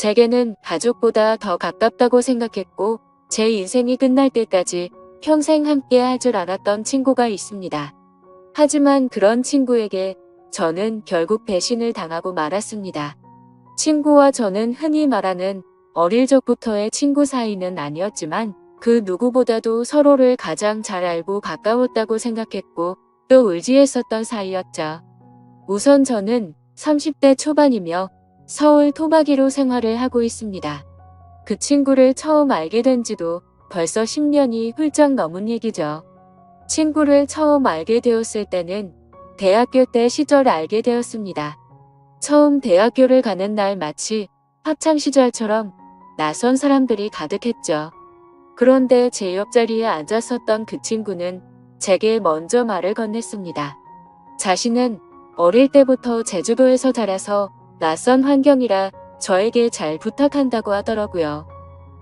제게는 가족보다 더 가깝다고 생각했고 제 인생이 끝날 때까지 평생 함께 할 줄 알았던 친구가 있습니다. 하지만 그런 친구에게 저는 결국 배신을 당하고 말았습니다. 친구와 저는 흔히 말하는 어릴 적부터의 친구 사이는 아니었지만 그 누구보다도 서로를 가장 잘 알고 가까웠다고 생각했고 또 의지했었던 사이였죠. 우선 저는 30대 초반이며 서울 토박이로 생활을 하고 있습니다. 그 친구를 처음 알게 된 지도 벌써 10년이 훌쩍 넘은 얘기죠. 친구를 처음 알게 되었을 때는 대학교 때 시절 알게 되었습니다. 처음 대학교를 가는 날 마치 학창시절처럼 낯선 사람들이 가득했죠. 그런데 제 옆자리에 앉았었던 그 친구는 제게 먼저 말을 건넸습니다. 자신은 어릴 때부터 제주도에서 자라서 낯선 환경이라 저에게 잘 부탁한다고 하더라고요.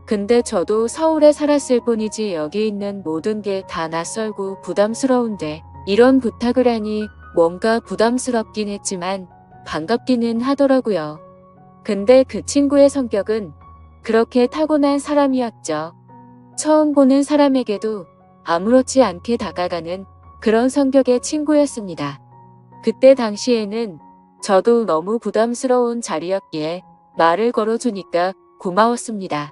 근데 저도 서울에 살았을 뿐이지 여기 있는 모든 게 다 낯설고 부담스러운데 이런 부탁을 하니 뭔가 부담스럽긴 했지만 반갑기는 하더라고요. 근데 그 친구의 성격은 그렇게 타고난 사람이었죠. 처음 보는 사람에게도 아무렇지 않게 다가가는 그런 성격의 친구였습니다. 그때 당시에는 저도 너무 부담스러운 자리였기에 말을 걸어주니까 고마웠습니다.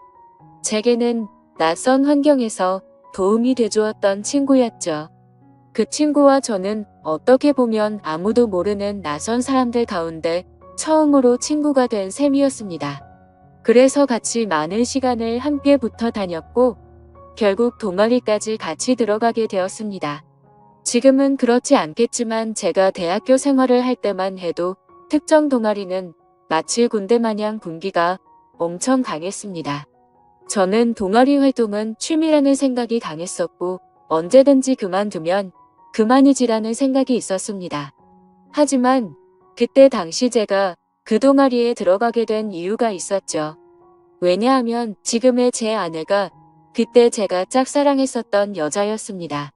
제게는 낯선 환경에서 도움이 돼주었던 친구였죠. 그 친구와 저는 어떻게 보면 아무도 모르는 낯선 사람들 가운데 처음으로 친구가 된 셈이었습니다. 그래서 같이 많은 시간을 함께 붙어 다녔고 결국 동아리까지 같이 들어가게 되었습니다. 지금은 그렇지 않겠지만 제가 대학교 생활을 할 때만 해도 특정 동아리는 마치 군대 마냥 분기가 엄청 강했습니다. 저는 동아리 활동은 취미라는 생각이 강했었고 언제든지 그만두면 그만이지라는 생각이 있었습니다. 하지만 그때 당시 제가 그 동아리에 들어가게 된 이유가 있었죠. 왜냐하면 지금의 제 아내가 그때 제가 짝사랑했었던 여자였습니다.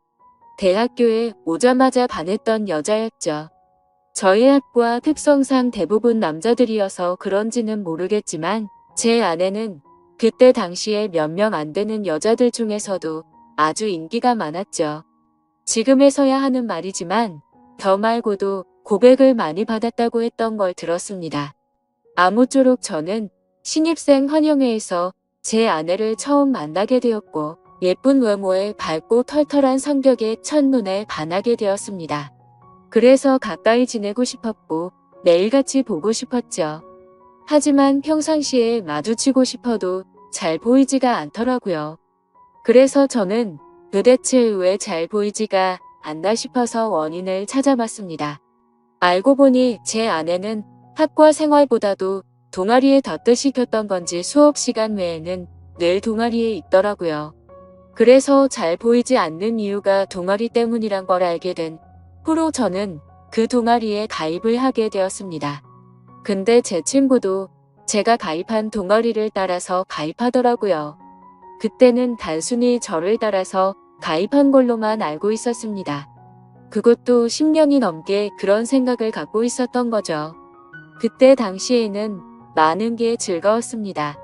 대학교에 오자마자 반했던 여자였죠. 저희 학과 특성상 대부분 남자들이어서 그런지는 모르겠지만 제 아내는 그때 당시에 몇 명 안 되는 여자들 중에서도 아주 인기가 많았죠. 지금에서야 하는 말이지만 저 말고도 고백을 많이 받았다고 했던 걸 들었습니다. 아무쪼록 저는 신입생 환영회에서 제 아내를 처음 만나게 되었고 예쁜 외모에 밝고 털털한 성격에 첫눈에 반하게 되었습니다. 그래서 가까이 지내고 싶었고 매일같이 보고 싶었죠. 하지만 평상시에 마주치고 싶어도 잘 보이지가 않더라고요. 그래서 저는 도대체 왜 잘 보이지가 않나 싶어서 원인을 찾아봤습니다. 알고 보니 제 아내는 학과 생활보다도 동아리에 더 뜻시켰던 건지 수업 시간 외에는 늘 동아리에 있더라고요. 그래서 잘 보이지 않는 이유가 동아리 때문이란 걸 알게 된 후로 저는 그 동아리에 가입을 하게 되었습니다. 근데 제 친구도 제가 가입한 동아리를 따라서 가입하더라고요. 그때는 단순히 저를 따라서 가입한 걸로만 알고 있었습니다. 그것도 10년이 넘게 그런 생각을 갖고 있었던 거죠. 그때 당시에는 많은 게 즐거웠습니다.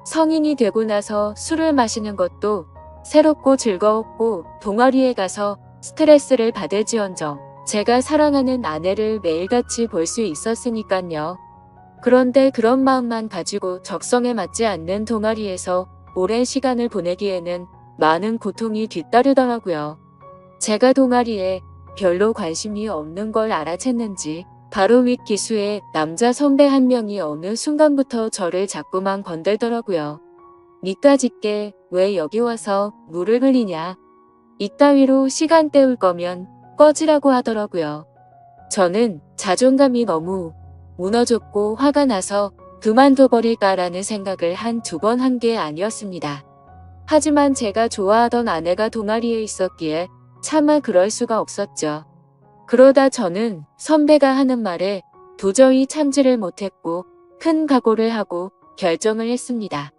성인이 되고 나서 술을 마시는 것도 새롭고 즐거웠고 동아리에 가서 스트레스를 받을지언정 제가 사랑하는 아내를 매일같이 볼 수 있었으니깐요. 그런데 그런 마음만 가지고 적성에 맞지 않는 동아리에서 오랜 시간을 보내기에는 많은 고통이 뒤따르더라고요. 제가 동아리에 별로 관심이 없는 걸 알아챘는지 바로 윗 기수의 남자 선배 한 명이 어느 순간부터 저를 자꾸만 건들더라고요. 니까짓게 왜 여기 와서 물을 흘리냐. 이따위로 시간 때울 거면 꺼지라고 하더라고요. 저는 자존감이 너무 무너졌고 화가 나서 그만둬버릴까라는 생각을 한 두 번 한 게 아니었습니다. 하지만 제가 좋아하던 아내가 동아리에 있었기에 차마 그럴 수가 없었죠. 그러다 저는 선배가 하는 말에 도저히 참지를 못했고 큰 각오를 하고 결정을 했습니다.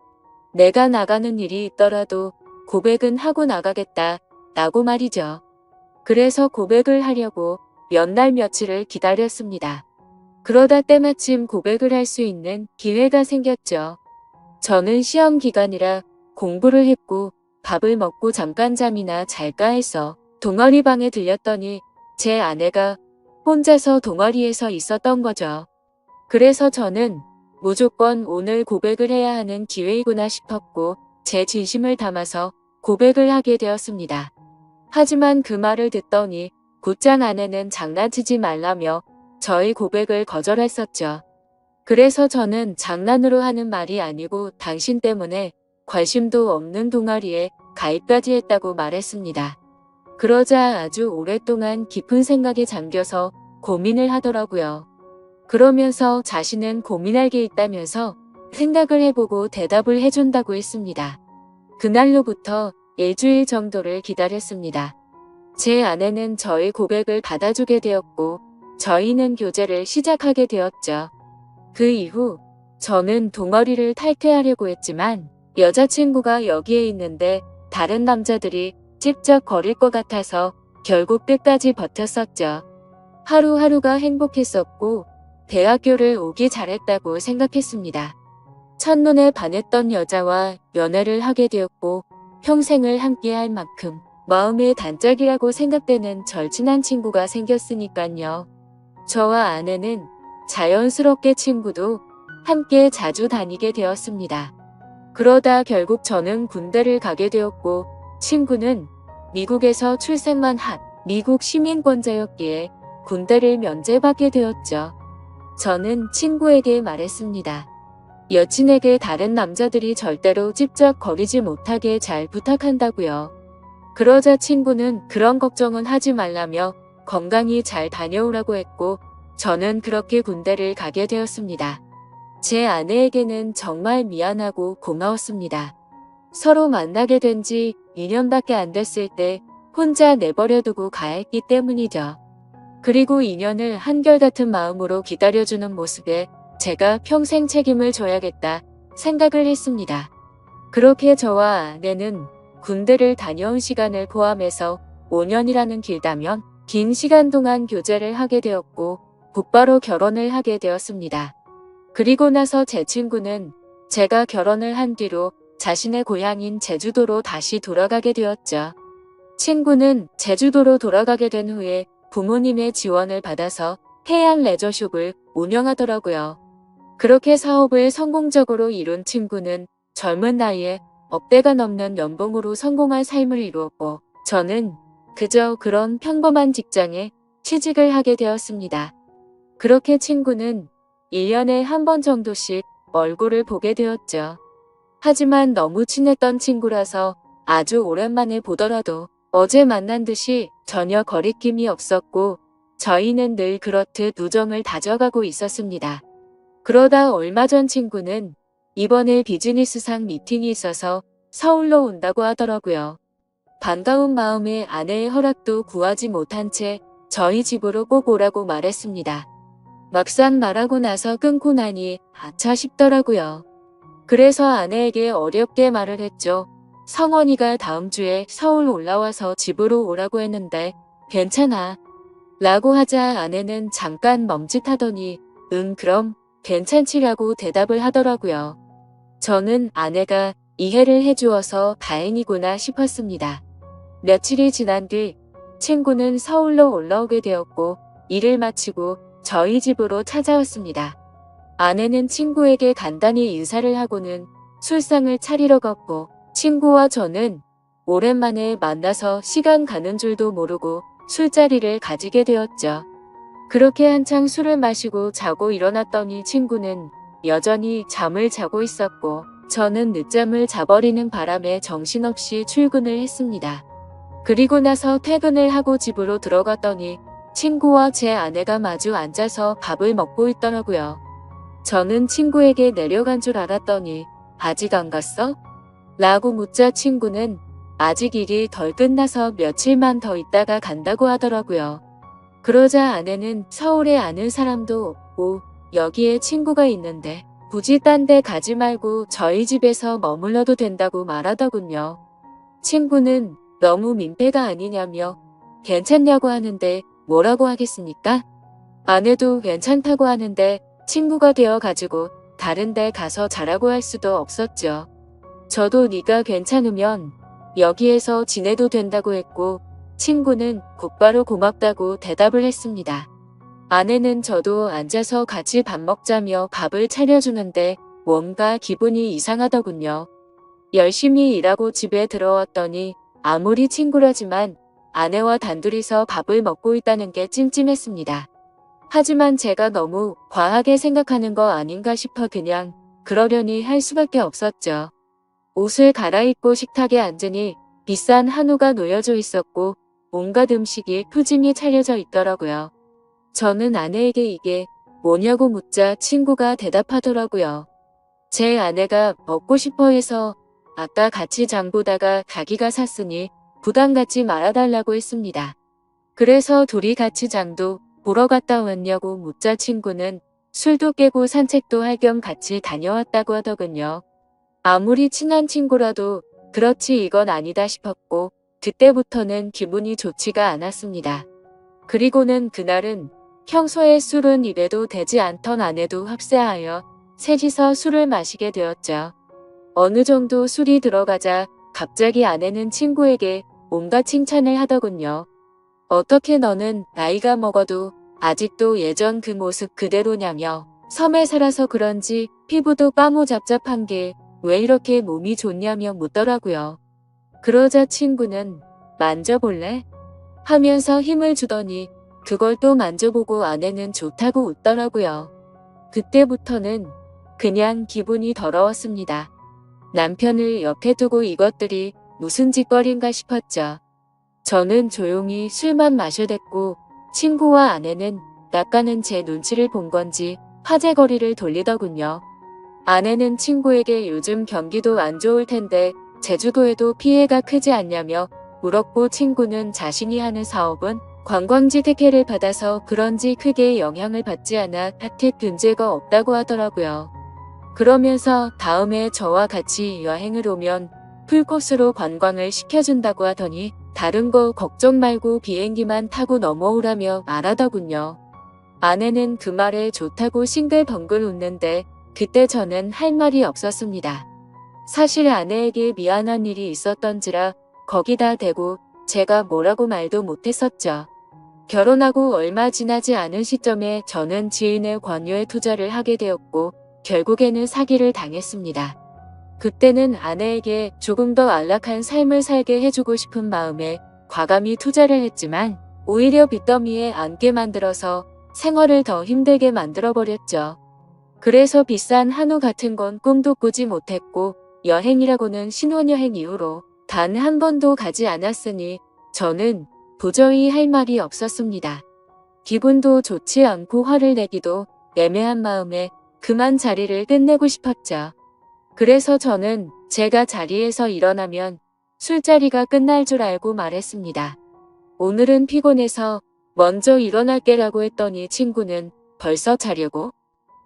내가 나가는 일이 있더라도 고백은 하고 나가겠다 라고 말이죠. 그래서 고백을 하려고 몇 날 며칠을 기다렸습니다. 그러다 때마침 고백을 할 수 있는 기회가 생겼죠. 저는 시험 기간이라 공부를 했고 밥을 먹고 잠깐 잠이나 잘까 해서 동아리방에 들렸더니 제 아내가 혼자서 동아리에서 있었던 거죠. 그래서 저는 무조건 오늘 고백을 해야 하는 기회이구나 싶었고 제 진심을 담아서 고백을 하게 되었습니다. 하지만 그 말을 듣더니 곧장 아내는 장난치지 말라며 저의 고백을 거절했었죠. 그래서 저는 장난으로 하는 말이 아니고 당신 때문에 관심도 없는 동아리에 가입까지 했다고 말했습니다. 그러자 아주 오랫동안 깊은 생각에 잠겨서 고민을 하더라고요. 그러면서 자신은 고민할 게 있다면서 생각을 해보고 대답을 해준다고 했습니다. 그날로부터 일주일 정도를 기다렸습니다. 제 아내는 저의 고백을 받아주게 되었고 저희는 교제를 시작하게 되었죠. 그 이후 저는 동아리를 탈퇴하려고 했지만 여자친구가 여기에 있는데 다른 남자들이 찝쩍거릴 것 같아서 결국 끝까지 버텼었죠. 하루하루가 행복했었고 대학교를 오기 잘했다고 생각했습니다. 첫눈에 반했던 여자와 연애를 하게 되었고 평생을 함께할 만큼 마음의 단짝이라고 생각되는 절친한 친구가 생겼으니깐요. 저와 아내는 자연스럽게 친구도 함께 자주 다니게 되었습니다. 그러다 결국 저는 군대를 가게 되었고 친구는 미국에서 출생만 한 미국 시민권자였기에 군대를 면제받게 되었죠. 저는 친구에게 말했습니다. 여친에게 다른 남자들이 절대로 찝쩍거리지 못하게 잘 부탁한다고요. 그러자 친구는 그런 걱정은 하지 말라며 건강히 잘 다녀오라고 했고 저는 그렇게 군대를 가게 되었습니다. 제 아내에게는 정말 미안하고 고마웠습니다. 서로 만나게 된 지 2년밖에 안 됐을 때 혼자 내버려두고 가야 했기 때문이죠. 그리고 2년을 한결같은 마음으로 기다려주는 모습에 제가 평생 책임을 져야겠다 생각을 했습니다. 그렇게 저와 아내는 군대를 다녀온 시간을 포함해서 5년이라는 길다면 긴 시간 동안 교제를 하게 되었고 곧바로 결혼을 하게 되었습니다. 그리고 나서 제 친구는 제가 결혼을 한 뒤로 자신의 고향인 제주도로 다시 돌아가게 되었죠. 친구는 제주도로 돌아가게 된 후에 부모님의 지원을 받아서 해양 레저숍을 운영하더라고요. 그렇게 사업을 성공적으로 이룬 친구는 젊은 나이에 억대가 넘는 연봉으로 성공한 삶을 이루었고 저는 그저 그런 평범한 직장에 취직을 하게 되었습니다. 그렇게 친구는 1년에 한 번 정도씩 얼굴을 보게 되었죠. 하지만 너무 친했던 친구라서 아주 오랜만에 보더라도 어제 만난 듯이 전혀 거리낌이 없었고 저희는 늘 그렇듯 우정을 다져가고 있었습니다. 그러다 얼마 전 친구는 이번에 비즈니스상 미팅이 있어서 서울로 온다고 하더라고요. 반가운 마음에 아내의 허락도 구하지 못한 채 저희 집으로 꼭 오라고 말했습니다. 막상 말하고 나서 끊고 나니 아차 싶더라고요. 그래서 아내에게 어렵게 말을 했죠. 성원이가 다음 주에 서울 올라와서 집으로 오라고 했는데 괜찮아 라고 하자 아내는 잠깐 멈칫하더니 응 그럼 괜찮지라고 대답을 하더라고요. 저는 아내가 이해를 해주어서 다행이구나 싶었습니다. 며칠이 지난 뒤 친구는 서울로 올라오게 되었고 일을 마치고 저희 집으로 찾아왔습니다. 아내는 친구에게 간단히 인사를 하고는 술상을 차리러 갔고 친구와 저는 오랜만에 만나서 시간 가는 줄도 모르고 술자리를 가지게 되었죠. 그렇게 한창 술을 마시고 자고 일어났더니 친구는 여전히 잠을 자고 있었고 저는 늦잠을 자버리는 바람에 정신없이 출근을 했습니다. 그리고 나서 퇴근을 하고 집으로 들어갔더니 친구와 제 아내가 마주 앉아서 밥을 먹고 있더라고요. 저는 친구에게 내려간 줄 알았더니 아직 안 갔어? 라고 묻자 친구는 아직 일이 덜 끝나서 며칠만 더 있다가 간다고 하더라고요. 그러자 아내는 서울에 아는 사람도 없고 여기에 친구가 있는데 굳이 딴 데 가지 말고 저희 집에서 머물러도 된다고 말하더군요. 친구는 너무 민폐가 아니냐며 괜찮냐고 하는데 뭐라고 하겠습니까? 아내도 괜찮다고 하는데 친구가 되어가지고 다른 데 가서 자라고 할 수도 없었죠. 저도 네가 괜찮으면 여기에서 지내도 된다고 했고 친구는 곧바로 고맙다고 대답을 했습니다. 아내는 저도 앉아서 같이 밥 먹자며 밥을 차려주는데 뭔가 기분이 이상하더군요. 열심히 일하고 집에 들어왔더니 아무리 친구라지만 아내와 단둘이서 밥을 먹고 있다는 게 찜찜했습니다. 하지만 제가 너무 과하게 생각하는 거 아닌가 싶어 그냥 그러려니 할 수밖에 없었죠. 옷을 갈아입고 식탁에 앉으니 비싼 한우가 놓여져 있었고 온갖 음식이 푸짐히 차려져 있더라고요. 저는 아내에게 이게 뭐냐고 묻자 친구가 대답하더라고요. 제 아내가 먹고 싶어 해서 아까 같이 장 보다가 자기가 샀으니 부담 갖지 말아달라고 했습니다. 그래서 둘이 같이 장도 보러 갔다 왔냐고 묻자 친구는 술도 깨고 산책도 할 겸 같이 다녀왔다고 하더군요. 아무리 친한 친구라도 그렇지 이건 아니다 싶었고 그때부터는 기분이 좋지가 않았습니다. 그리고는 그날은 평소에 술은 입에도 대지 않던 아내도 합세하여 셋이서 술을 마시게 되었죠. 어느 정도 술이 들어가자 갑자기 아내는 친구에게 온갖 칭찬을 하더군요. 어떻게 너는 나이가 먹어도 아직도 예전 그 모습 그대로냐며 섬에 살아서 그런지 피부도 빠모잡잡한 게 왜 이렇게 몸이 좋냐며 묻더라고요. 그러자 친구는 만져볼래? 하면서 힘을 주더니 그걸 또 만져보고 아내는 좋다고 웃더라고요. 그때부터는 그냥 기분이 더러웠습니다. 남편을 옆에 두고 이것들이 무슨 짓거리인가 싶었죠. 저는 조용히 술만 마셔댔고 친구와 아내는 약간은 제 눈치를 본 건지 화제거리를 돌리더군요. 아내는 친구에게 요즘 경기도 안 좋을 텐데 제주도에도 피해가 크지 않냐며 물었고 친구는 자신이 하는 사업은 관광지 특혜를 받아서 그런지 크게 영향을 받지 않아 탓해 문제가 없다고 하더라고요. 그러면서 다음에 저와 같이 여행을 오면 풀코스로 관광을 시켜준다고 하더니 다른 거 걱정 말고 비행기만 타고 넘어오라며 말하더군요. 아내는 그 말에 좋다고 싱글벙글 웃는데 그때 저는 할 말이 없었습니다. 사실 아내에게 미안한 일이 있었던지라 거기다 대고 제가 뭐라고 말도 못했었죠. 결혼하고 얼마 지나지 않은 시점에 저는 지인의 권유에 투자를 하게 되었고 결국에는 사기를 당했습니다. 그때는 아내에게 조금 더 안락한 삶을 살게 해주고 싶은 마음에 과감히 투자를 했지만 오히려 빚더미에 앉게 만들어서 생활을 더 힘들게 만들어버렸죠. 그래서 비싼 한우 같은 건 꿈도 꾸지 못했고 여행이라고는 신혼여행 이후로 단 한 번도 가지 않았으니 저는 도저히 할 말이 없었습니다. 기분도 좋지 않고 화를 내기도 애매한 마음에 그만 자리를 끝내고 싶었죠. 그래서 저는 제가 자리에서 일어나면 술자리가 끝날 줄 알고 말했습니다. 오늘은 피곤해서 먼저 일어날게라고 했더니 친구는 벌써 자려고?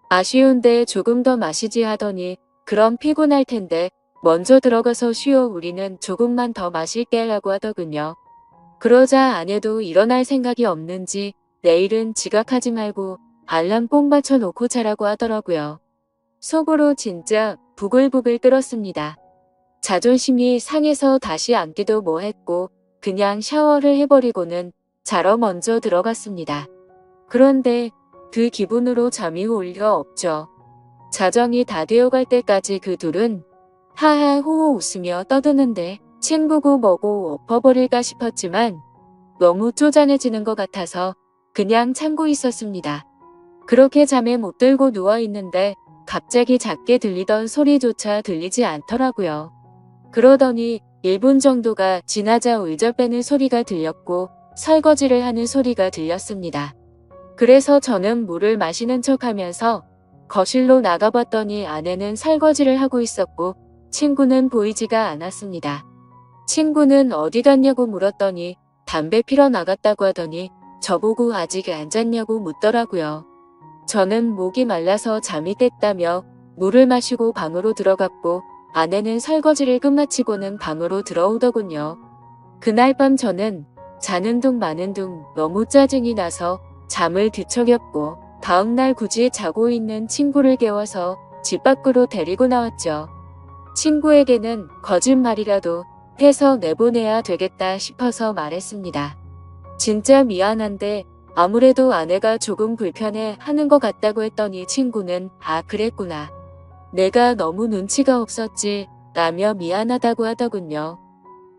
아쉬운데 조금 더 마시지 하더니 그럼 피곤할 텐데 먼저 들어가서 쉬어 우리는 조금만 더 마실게라고 하더군요. 그러자 아내도 일어날 생각이 없는지 내일은 지각하지 말고 알람 꼭 맞춰놓고 자라고 하더라고요. 속으로 진짜 부글부글 끓었습니다. 자존심이 상해서 다시 앉기도 뭐했고 그냥 샤워를 해버리고는 자러 먼저 들어갔습니다. 그런데 그 기분으로 잠이 올 리가 없죠. 자정이 다 되어갈 때까지 그 둘은 하하 호호 웃으며 떠드는데 친구고 뭐고 엎어버릴까 싶었지만 너무 쪼잔해지는 것 같아서 그냥 참고 있었습니다. 그렇게 잠에 못 들고 누워있는데 갑자기 작게 들리던 소리조차 들리지 않더라고요. 그러더니 1분 정도가 지나자 울적 빼는 소리가 들렸고 설거지를 하는 소리가 들렸습니다. 그래서 저는 물을 마시는 척하면서 거실로 나가봤더니 아내는 설거지를 하고 있었고 친구는 보이지가 않았습니다. 친구는 어디 갔냐고 물었더니 담배 피러 나갔다고 하더니 저보고 아직 안 잤냐고 묻더라고요. 저는 목이 말라서 잠이 깼다며 물을 마시고 방으로 들어갔고 아내는 설거지를 끝마치고는 방으로 들어오더군요. 그날 밤 저는 자는 둥 마는 둥 너무 짜증이 나서 잠을 뒤척였고 다음날 굳이 자고 있는 친구를 깨워서 집 밖으로 데리고 나왔죠. 친구에게는 거짓말이라도 해서 내보내야 되겠다 싶어서 말했습니다. 진짜 미안한데 아무래도 아내가 조금 불편해 하는 것 같다고 했더니 친구는 아 그랬구나. 내가 너무 눈치가 없었지 라며 미안하다고 하더군요.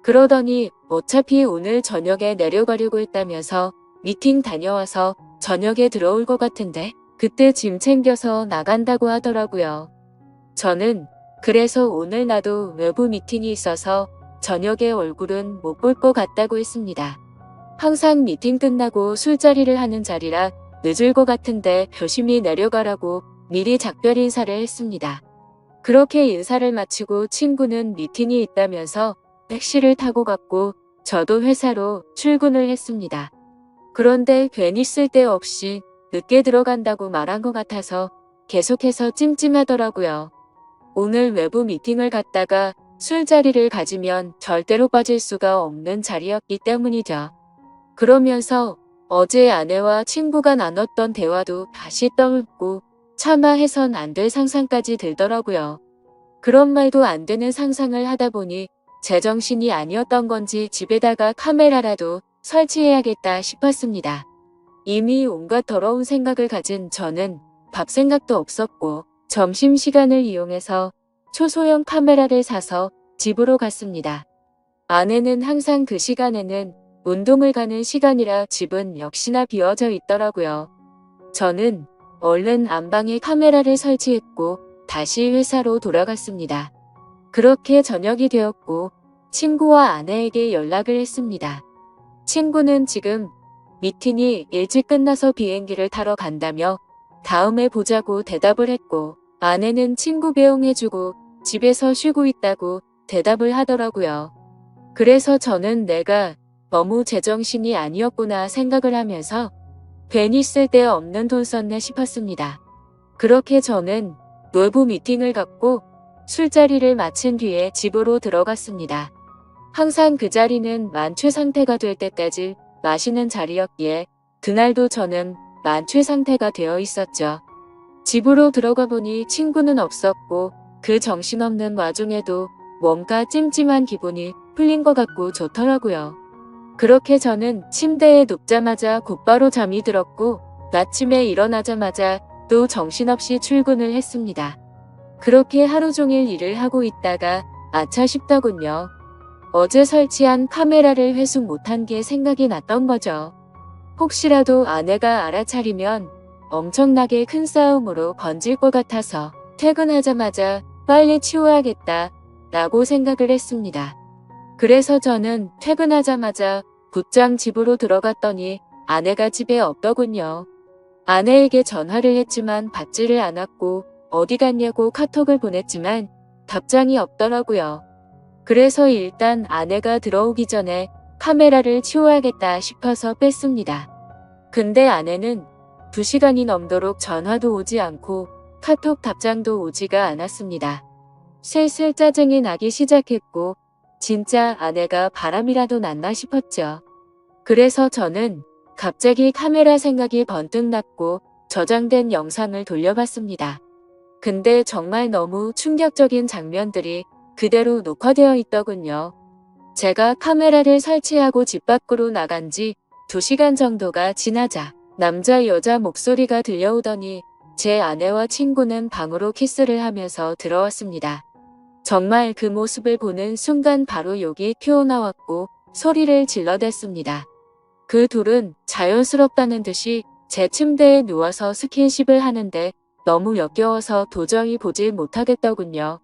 그러더니 어차피 오늘 저녁에 내려가려고 했다면서 미팅 다녀와서 저녁에 들어올 것 같은데 그때 짐 챙겨서 나간다고 하더라고요. 저는 그래서 오늘 나도 외부 미팅이 있어서 저녁에 얼굴은 못 볼 것 같다고 했습니다. 항상 미팅 끝나고 술자리를 하는 자리라 늦을 것 같은데 조심히 내려가라고 미리 작별 인사를 했습니다. 그렇게 인사를 마치고 친구는 미팅이 있다면서 택시를 타고 갔고 저도 회사로 출근을 했습니다. 그런데 괜히 쓸데없이 늦게 들어간다고 말한 것 같아서 계속해서 찜찜하더라고요. 오늘 외부 미팅을 갔다가 술자리를 가지면 절대로 빠질 수가 없는 자리였기 때문이죠. 그러면서 어제 아내와 친구가 나눴던 대화도 다시 떠올고 차마 해선 안 될 상상까지 들더라고요. 그런 말도 안 되는 상상을 하다 보니 제정신이 아니었던 건지 집에다가 카메라라도 설치해야겠다 싶었습니다. 이미 온갖 더러운 생각을 가진 저는 밥 생각도 없었고 점심시간을 이용해서 초소형 카메라를 사서 집으로 갔습니다. 아내는 항상 그 시간에는 운동을 가는 시간이라 집은 역시나 비어져 있더라고요. 저는 얼른 안방에 카메라를 설치했고 다시 회사로 돌아갔습니다. 그렇게 저녁이 되었고 친구와 아내에게 연락을 했습니다. 친구는 지금 미팅이 일찍 끝나서 비행기를 타러 간다며 다음에 보자고 대답을 했고 아내는 친구 배웅해주고 집에서 쉬고 있다고 대답을 하더라고요. 그래서 저는 내가 너무 제정신이 아니었구나 생각을 하면서 괜히 쓸데없는 돈 썼네 싶었습니다. 그렇게 저는 외부 미팅을 갖고 술자리를 마친 뒤에 집으로 들어갔습니다. 항상 그 자리는 만취 상태가 될 때까지 마시는 자리였기에 그날도 저는 만취 상태가 되어 있었죠. 집으로 들어가 보니 친구는 없었고 그 정신없는 와중에도 뭔가 찜찜한 기분이 풀린 것 같고 좋더라고요. 그렇게 저는 침대에 눕자마자 곧바로 잠이 들었고 아침에 일어나자마자 또 정신없이 출근을 했습니다. 그렇게 하루 종일 일을 하고 있다가 아차 싶더군요. 어제 설치한 카메라를 회수 못한 게 생각이 났던 거죠. 혹시라도 아내가 알아차리면 엄청나게 큰 싸움으로 번질 것 같아서 퇴근하자마자 빨리 치워야겠다 라고 생각을 했습니다. 그래서 저는 퇴근하자마자 곧장 집으로 들어갔더니 아내가 집에 없더군요. 아내에게 전화를 했지만 받지를 않았고 어디 갔냐고 카톡을 보냈지만 답장이 없더라고요. 그래서 일단 아내가 들어오기 전에 카메라를 치워야겠다 싶어서 뺐습니다. 근데 아내는 2시간이 넘도록 전화도 오지 않고 카톡 답장도 오지가 않았습니다. 슬슬 짜증이 나기 시작했고 진짜 아내가 바람이라도 났나 싶었죠. 그래서 저는 갑자기 카메라 생각이 번뜩 났고 저장된 영상을 돌려봤습니다. 근데 정말 너무 충격적인 장면들이 그대로 녹화되어 있더군요. 제가 카메라를 설치하고 집 밖으로 나간 지 2시간 정도가 지나자 남자 여자 목소리가 들려오더니 제 아내와 친구는 방으로 키스를 하면서 들어왔습니다. 정말 그 모습을 보는 순간 바로 욕이 튀어나왔고 소리를 질러댔습니다. 그 둘은 자연스럽다는 듯이 제 침대에 누워서 스킨십을 하는데 너무 역겨워서 도저히 보질 못하겠더군요.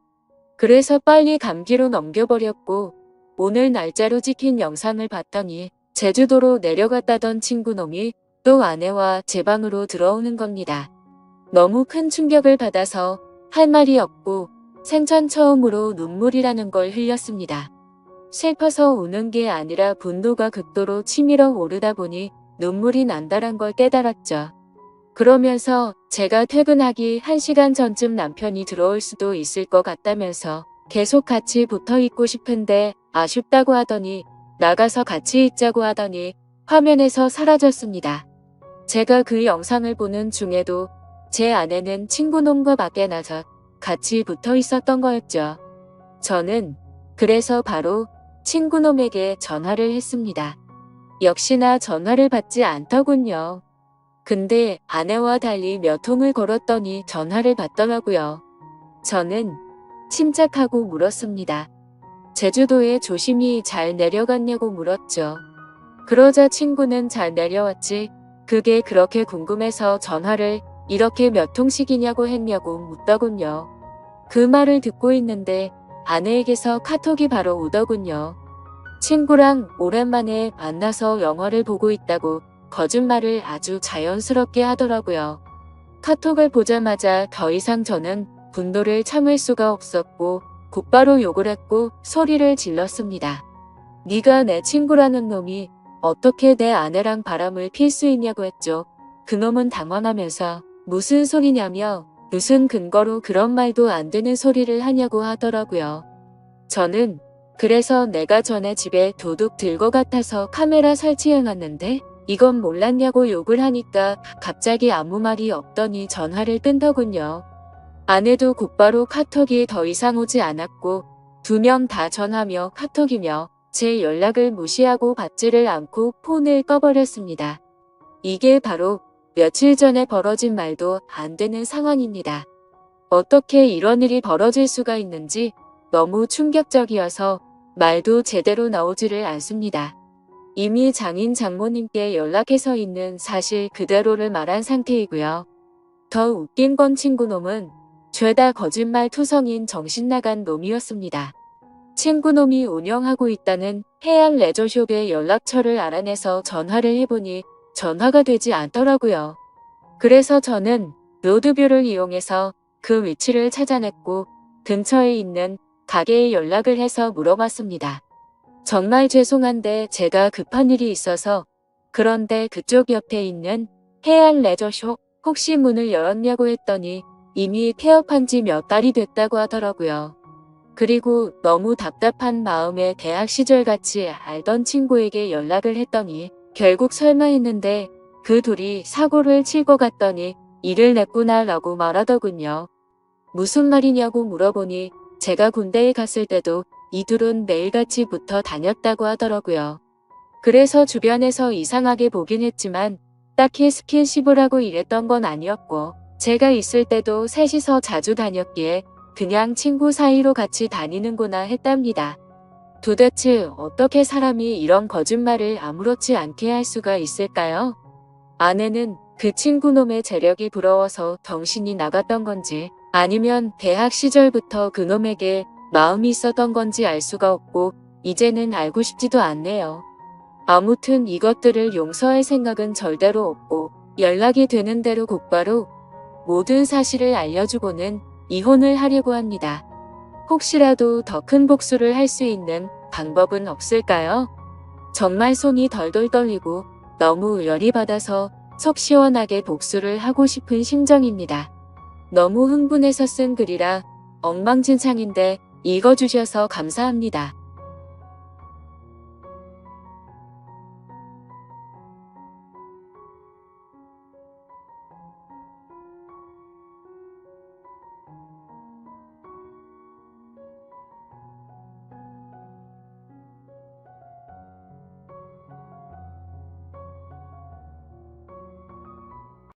그래서 빨리 감기로 넘겨버렸고 오늘 날짜로 찍힌 영상을 봤더니 제주도로 내려갔다던 친구놈이 또 아내와 제 방으로 들어오는 겁니다. 너무 큰 충격을 받아서 할 말이 없고 생전 처음으로 눈물이라는 걸 흘렸습니다. 슬퍼서 우는 게 아니라 분노가 극도로 치밀어 오르다 보니 눈물이 난다란 걸 깨달았죠. 그러면서 제가 퇴근하기 1시간 전쯤 남편이 들어올 수도 있을 것 같다면서 계속 같이 붙어 있고 싶은데 아쉽다고 하더니 나가서 같이 있자고 하더니 화면에서 사라졌습니다. 제가 그 영상을 보는 중에도 제 아내는 친구놈과 밖에 나서 같이 붙어 있었던 거였죠. 저는 그래서 바로 친구놈에게 전화를 했습니다. 역시나 전화를 받지 않더군요. 근데 아내와 달리 몇 통을 걸었더니 전화를 받더라고요. 저는 침착하고 물었습니다. 제주도에 조심히 잘 내려갔냐고 물었죠. 그러자 친구는 잘 내려왔지. 그게 그렇게 궁금해서 전화를 이렇게 몇 통씩이냐고 했냐고 묻더군요. 그 말을 듣고 있는데 아내에게서 카톡이 바로 오더군요. 친구랑 오랜만에 만나서 영화를 보고 있다고 거짓말을 아주 자연스럽게 하더라고요. 카톡을 보자마자 더 이상 저는 분노를 참을 수가 없었고 곧바로 욕을 했고 소리를 질렀습니다. 네가 내 친구라는 놈이 어떻게 내 아내랑 바람을 필 수 있냐고 했죠. 그놈은 당황하면서 무슨 소리냐며 무슨 근거로 그런 말도 안 되는 소리를 하냐고 하더라고요. 저는 그래서 내가 전에 집에 도둑 들고 같아서 카메라 설치해놨는데 이건 몰랐냐고 욕을 하니까 갑자기 아무 말이 없더니 전화를 끈더군요. 아내도 곧바로 카톡이 더 이상 오지 않았고 2명 다 전화며 카톡이며 제 연락을 무시하고 받지를 않고 폰을 꺼버렸습니다. 이게 바로 며칠 전에 벌어진 말도 안 되는 상황입니다. 어떻게 이런 일이 벌어질 수가 있는지 너무 충격적이어서 말도 제대로 나오지를 않습니다. 이미 장인 장모님께 연락해서 있는 사실 그대로를 말한 상태이고요. 더 웃긴 건 친구놈은 죄다 거짓말 투성인 정신나간 놈이었습니다. 친구놈이 운영하고 있다는 해양 레저숍의 연락처를 알아내서 전화를 해보니 전화가 되지 않더라고요. 그래서 저는 로드뷰를 이용해서 그 위치를 찾아냈고 근처에 있는 가게에 연락을 해서 물어봤습니다. 정말 죄송한데 제가 급한 일이 있어서 그런데 그쪽 옆에 있는 해양 레저숍 혹시 문을 열었냐고 했더니 이미 폐업한 지 몇 달이 됐다고 하더라고요. 그리고 너무 답답한 마음에 대학 시절 같이 알던 친구에게 연락을 했더니 결국 설마 했는데 그 둘이 사고를 칠 것 같더니 일을 냈구나 라고 말하더군요. 무슨 말이냐고 물어보니 제가 군대에 갔을 때도 이 둘은 매일같이 붙어 다녔다고 하더라고요. 그래서 주변에서 이상하게 보긴 했지만 딱히 스킨십을 하고 이랬던 건 아니었고 제가 있을 때도 셋이서 자주 다녔기에 그냥 친구 사이로 같이 다니는구나 했답니다. 도대체 어떻게 사람이 이런 거짓말을 아무렇지 않게 할 수가 있을까요? 아내는 그 친구놈의 재력이 부러워서 정신이 나갔던 건지 아니면 대학 시절부터 그놈에게 마음이 있었던 건지 알 수가 없고 이제는 알고 싶지도 않네요. 아무튼 이것들을 용서할 생각은 절대로 없고 연락이 되는 대로 곧바로 모든 사실을 알려주고는 이혼을 하려고 합니다. 혹시라도 더 큰 복수를 할 수 있는 방법은 없을까요? 정말 손이 덜덜 떨리고 너무 열이 받아서 속 시원하게 복수를 하고 싶은 심정입니다. 너무 흥분해서 쓴 글이라 엉망진창인데 읽어주셔서 감사합니다.